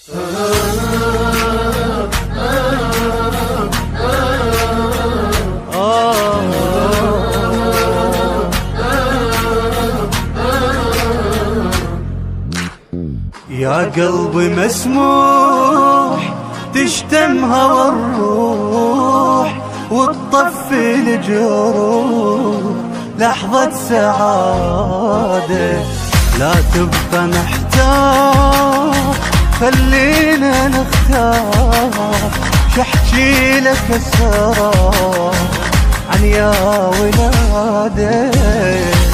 يا قلبي مسموح تشتم هوى الروح وتطفي الجروح لحظة سعادة، لا تبقى محتار خلينا نختار شحكي لك السرار عن يا ولادة.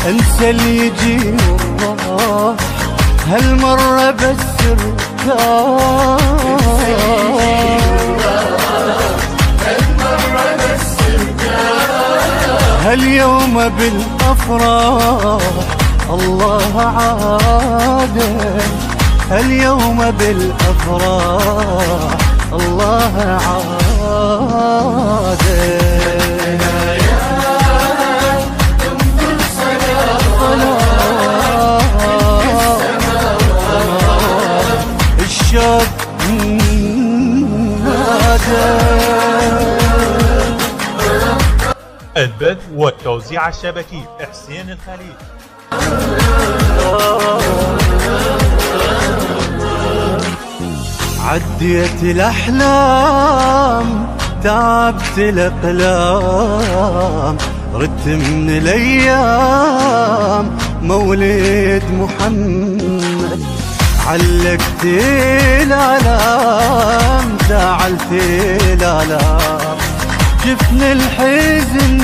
انسى اللي يجي والله هالمرة بس هاليوم بالأفراح الله عاده، هاليوم بالأفراح الله عاده. الشوق البث والتوزيع الشبكي حسين الخليل. عديت الأحلام تعبت الأقلام، ردت من الأيام مولد محمد، علقت الآلام زعلت الآلام، جفن الحزن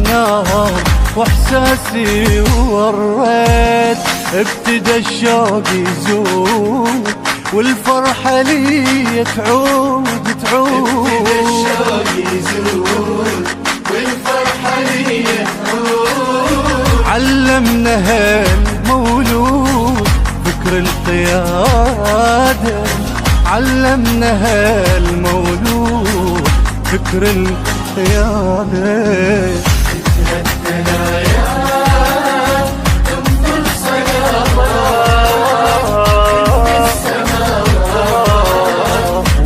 نار واحساسي وريت، ابتدى الشوق يزول والفرحة لي تعود تعود، ابتدى الشوق يزول والفرحة لي تعود، علمنا هالمولود فكر القيادة، علمنا هالمولود فكر القيادة.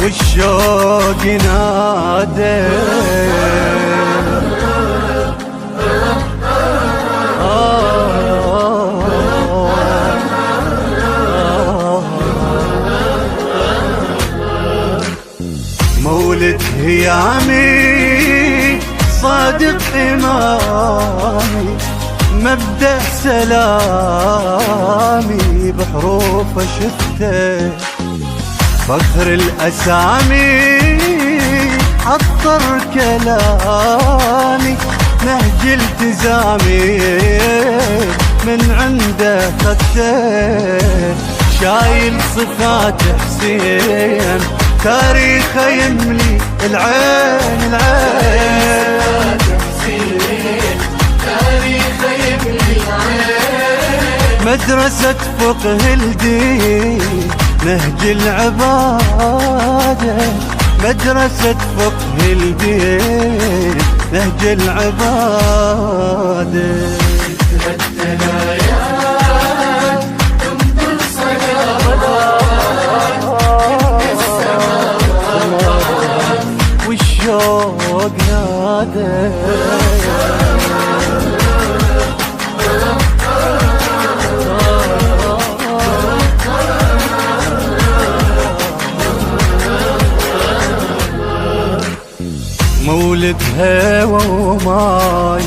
والشوق ينادي مولد هيامي صادق إمامي، مبدأ سلامي بحروف شفته، فخر الأسامي عطر كلامي، نهج التزامي من عنده خدته، شايل صفات حسين تاريخه يملي العين العين، تاريخه يملي العين، مدرسة فقه الدين نهج العبادة، مدرسة فقه الدين نهج العبادة. والشوق نادى مولد هوى وماي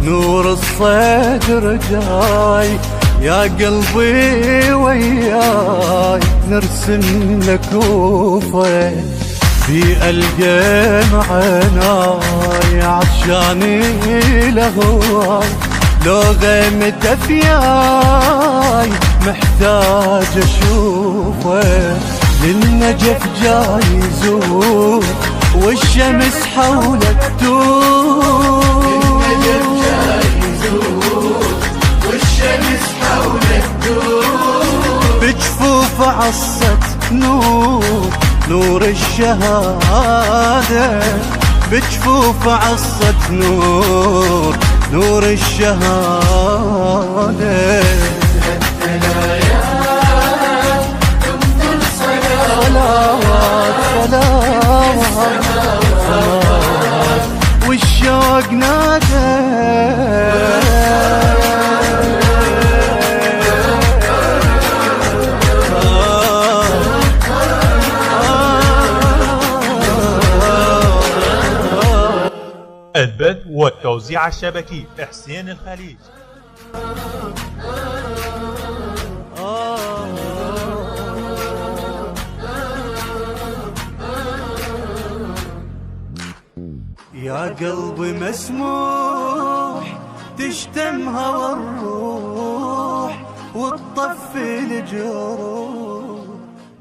نور الصدر جاي، يا قلبي وياي نرسم لك وفا، في ألقى معناي عطشاني لهواي، لو غمت فياي محتاج أشوفه، للنجف جاي يزور والشمس حولك تدور، للنجف جاي يزور والشمس حولك تدور، بجفوف عصت نور نور الشهادة، بجفوف عصت نور نور الشهادة. توزيع الشبكي حسين الخليج. يا قلبي مسموح تشتم هوى الروح وتطفي الجروح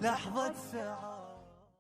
لحظة ساعة.